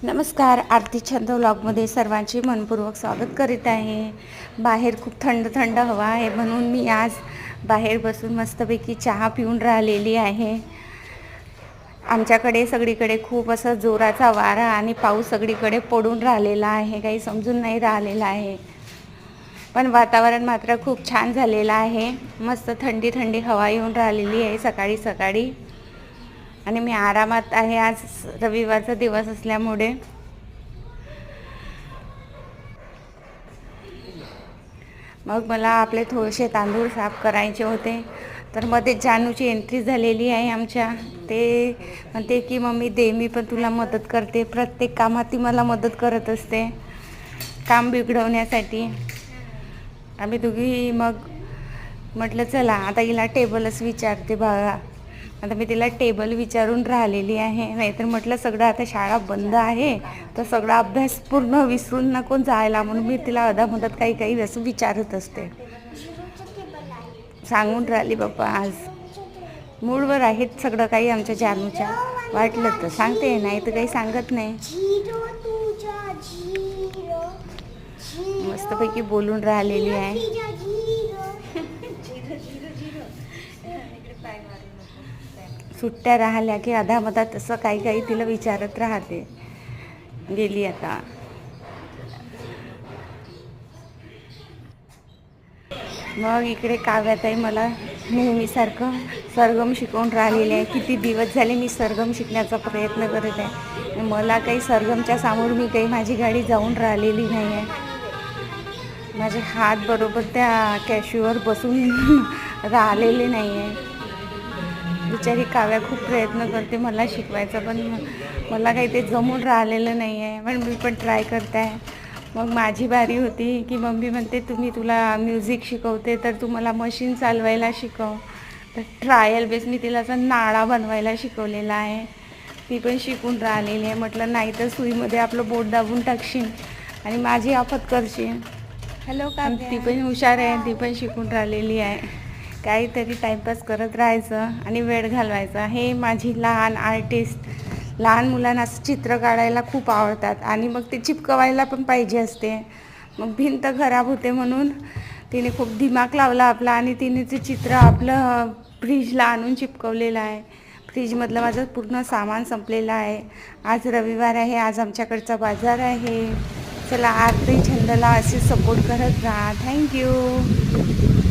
नमस्कार, आरती छंद व्लॉगमध्ये सर्वांचे मनपूर्वक स्वागत करीत आहे। बाहेर खूप थंड थंड हवा आहे म्हणून मी आज बाहेर बसून मस्तपैकी चहा पिऊन राहिलेली आहे। आमच्याकडे सगळीकडे खूप असं जोराचा वारा आणि पाऊस सगळीकडे पडून राहिलेला आहे, काही समजून नाही राहिलेला आहे। पण वातावरण मात्र खूप छान झालेलं आहे। मस्त थंडी थंडी हवा येऊन राहिलेली आहे सकाळी सकाळी आणि मी आरामात आहे। आज रविवारचा दिवस असल्यामुळे मग मला आपले थोडेसे तांदूळ साफ करायचे होते, तर मध्ये जानूची एंट्री झालेली आहे आमच्या। ते म्हणते की मम्मी दे, मी पण तुला मदत करते। प्रत्येक कामात ती मला मदत करत असते, काम बिघडवण्यासाठी। आम्ही दोघी मग म्हटलं चला आता हिला टेबलच विचारते बघा। आता मी तिला टेबल विचारून राहिलेली आहे, नाहीतर म्हटलं सगळं आता शाळा बंद आहे तर सगळा अभ्यास पूर्ण विसरून नको जायला, म्हणून मी तिला अधामधात काही काही असं विचारत असते। सांगून राहिली बाप्पा, आज मूडवर आहेत सगळं काही आमच्या जानूच्या। वाटलं तर सांगते, नाही तर काही सांगत नाही। मस्तपैकी बोलून राहिलेली आहे। सुट्ट्या राहिल्या की अधामधात तसं काही काही तिला विचारत राहते। गेली आता। मग इकडे काव्याताई मला नेहमीसारखं सरगम शिकवून राहिलेले आहे। किती दिवस झाले मी सरगम शिकण्याचा प्रयत्न करत आहे। मला काही सरगमच्या समोर मी काही माझी गाडी जाऊन राहिलेली नाही आहे। माझे हात बरोबर त्या कॅशिवर बसून राहिलेले नाही आहे। बिचारी काव्या खूप प्रयत्न करते मला शिकवायचा, पण मला काही ते जमून राहिलेलं नाही आहे, पण मी पण ट्राय करते आहे। मग माझी बारी होती की मम्मी म्हणते तुला म्युझिक शिकवते तर तू मला मशीन चालवायला शिकव। तर ट्रायल बेस मी तिला असं नाळा बनवायला शिकवलेला आहे, ती पण शिकून राहिलेली आहे। म्हटलं नाही तर सुईमध्ये आपलं बोट दाबून टाकशील आणि माझी आफत करशील। हॅलो का, ती पण हुशार आहे, ती पण शिकून राहिलेली आहे। काहीतरी टाईमपास करत राहायचं आणि वेळ घालवायचा। हे माझी लहान आर्टिस्ट, लहान मुलांना चित्र काढायला खूप आवडतात आणि मग ते चिपकवायला पण पाहिजे असते। मग भिंत खराब होते म्हणून तिने खूप दिमाग लावला आपला आणि तिने ते चित्र आपलं फ्रीजला आणून चिपकवलेलं आहे। फ्रीजमधलं माझं पूर्ण सामान संपलेलं आहे। आज रविवार आहे, आज आमच्याकडचा बाजार आहे। चला, आरती छंदला असे सपोर्ट करत राहा। थँक्यू।